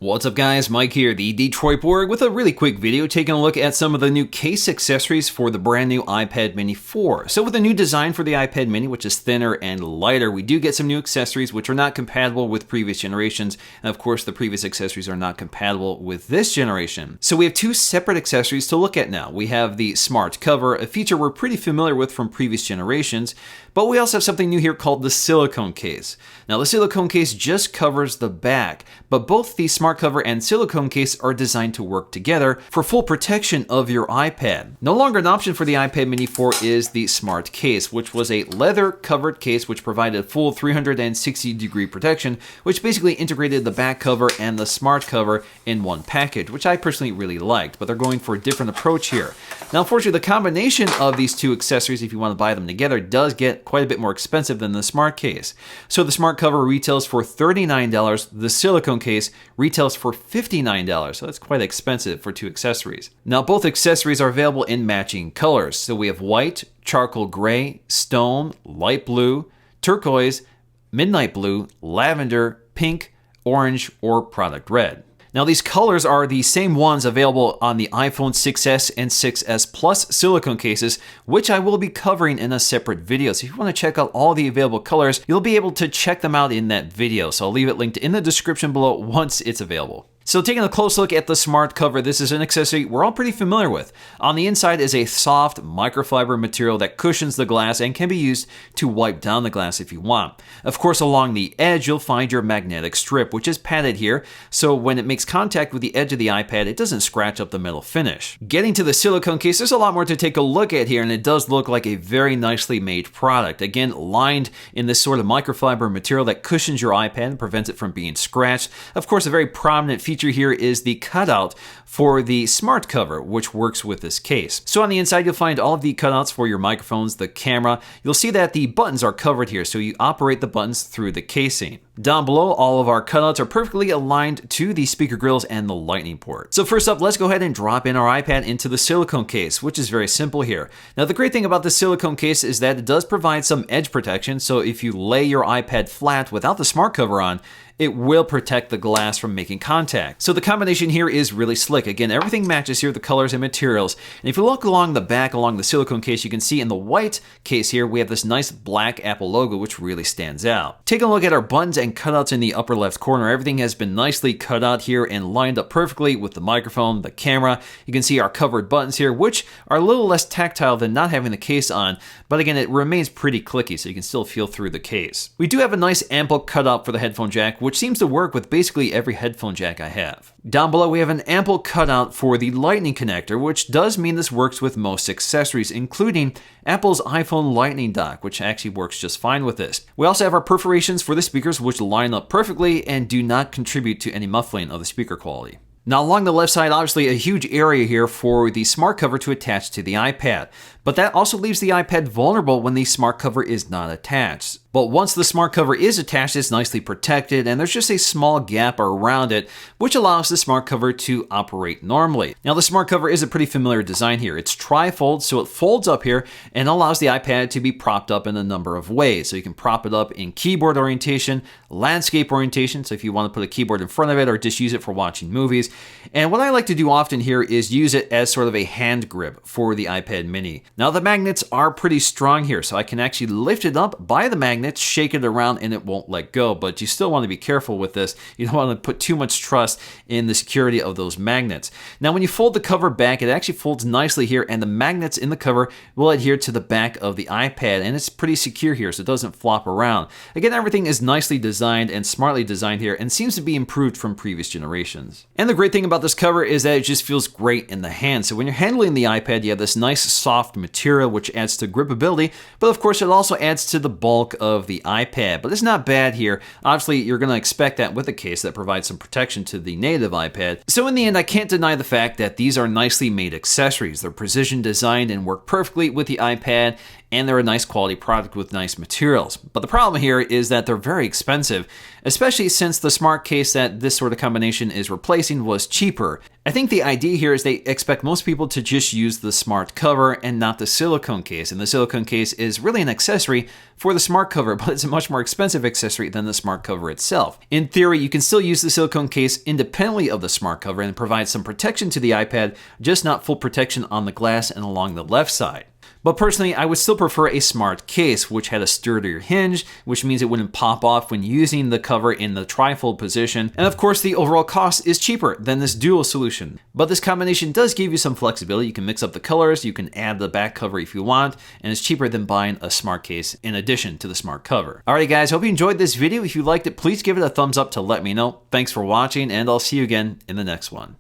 What's up guys, Mike here, the Detroit Borg, with a really quick video taking a look at some of the new case accessories for the brand new iPad mini 4. So with a new design for the iPad mini, which is thinner and lighter, we do get some new accessories which are not compatible with previous generations, and of course the previous accessories are not compatible with this generation. So we have two separate accessories to look at now. We have the Smart Cover, a feature we're pretty familiar with from previous generations, but we also have something new here called the Silicone Case. Now the Silicone Case just covers the back, but both the Smart Cover and Silicone Case are designed to work together for full protection of your iPad. No longer an option for the iPad mini 4 is the Smart Case, which was a leather covered case which provided full 360-degree protection, which basically integrated the back cover and the Smart Cover in one package, which I personally really liked, but they're going for a different approach here. Now unfortunately the combination of these two accessories, if you want to buy them together, does get quite a bit more expensive than the Smart Case. So the Smart Cover retails for $39, the Silicone Case retails for $59, so that's quite expensive for two accessories. Now both accessories are available in matching colors, so we have white, charcoal gray, stone, light blue, turquoise, midnight blue, lavender, pink, orange, or product red. Now these colors are the same ones available on the iPhone 6s and 6s Plus silicone cases, which I will be covering in a separate video. So if you want to check out all the available colors, you'll be able to check them out in that video. So I'll leave it linked in the description below once it's available. So taking a close look at the Smart Cover, this is an accessory we're all pretty familiar with. On the inside is a soft microfiber material that cushions the glass and can be used to wipe down the glass if you want. Of course, along the edge, you'll find your magnetic strip, which is padded here, so when it makes contact with the edge of the iPad, it doesn't scratch up the metal finish. Getting to the silicone case, there's a lot more to take a look at here, and it does look like a very nicely made product. Again, lined in this sort of microfiber material that cushions your iPad and prevents it from being scratched. Of course, a very prominent feature here is the cutout for the Smart Cover, which works with this case. So on the inside, you'll find all of the cutouts for your microphones, the camera. You'll see that the buttons are covered here, so you operate the buttons through the casing. Down below, all of our cutouts are perfectly aligned to the speaker grills and the lightning port. So first up, let's go ahead and drop in our iPad into the silicone case, which is very simple here. Now the great thing about the silicone case is that it does provide some edge protection, so if you lay your iPad flat without the Smart Cover on, it will protect the glass from making contact. So the combination here is really slick. Again, everything matches here, the colors and materials. And if you look along the back, along the silicone case, you can see in the white case here, we have this nice black Apple logo, which really stands out. Taking a look at our buttons and cutouts in the upper left corner, everything has been nicely cut out here and lined up perfectly with the microphone, the camera. You can see our covered buttons here, which are a little less tactile than not having the case on, but again, it remains pretty clicky, so you can still feel through the case. We do have a nice ample cutout for the headphone jack, which seems to work with basically every headphone jack I have. Down below, we have an ample cutout for the lightning connector, which does mean this works with most accessories, including Apple's iPhone Lightning dock, which actually works just fine with this. We also have our perforations for the speakers, which line up perfectly and do not contribute to any muffling of the speaker quality. Now along the left side, obviously a huge area here for the Smart Cover to attach to the iPad, but that also leaves the iPad vulnerable when the Smart Cover is not attached. But once the Smart Cover is attached, it's nicely protected, and there's just a small gap around it, which allows the Smart Cover to operate normally. Now the Smart Cover is a pretty familiar design here. It's tri-fold, so it folds up here and allows the iPad to be propped up in a number of ways. So you can prop it up in keyboard orientation, landscape orientation, so if you want to put a keyboard in front of it or just use it for watching movies. And what I like to do often here is use it as sort of a hand grip for the iPad mini. Now the magnets are pretty strong here, so I can actually lift it up by the magnets, shake it around, and it won't let go. But you still want to be careful with this. You don't want to put too much trust in the security of those magnets. Now when you fold the cover back, it actually folds nicely here, and the magnets in the cover will adhere to the back of the iPad, and it's pretty secure here, so it doesn't flop around. Again, everything is nicely designed and smartly designed here, and seems to be improved from previous generations. And the great thing about this cover is that it just feels great in the hand. So when you're handling the iPad, you have this nice soft material which adds to gripability, but of course it also adds to the bulk of the iPad. But it's not bad here. Obviously, you're going to expect that with a case that provides some protection to the native iPad. So in the end, I can't deny the fact that these are nicely made accessories. They're precision designed and work perfectly with the iPad, and they're a nice quality product with nice materials. But the problem here is that they're very expensive, especially since the smart case that this sort of combination is replacing was cheaper. I think the idea here is they expect most people to just use the smart cover and not the silicone case. And the silicone case is really an accessory for the smart cover, but it's a much more expensive accessory than the smart cover itself. In theory, you can still use the silicone case independently of the smart cover and provide some protection to the iPad, just not full protection on the glass and along the left side. But personally, I would still prefer a smart case, which had a sturdier hinge, which means it wouldn't pop off when using the cover in the trifold position. And of course, the overall cost is cheaper than this dual solution. But this combination does give you some flexibility. You can mix up the colors, you can add the back cover if you want, and it's cheaper than buying a smart case in addition to the smart cover. Alright guys, hope you enjoyed this video. If you liked it, please give it a thumbs up to let me know. Thanks for watching, and I'll see you again in the next one.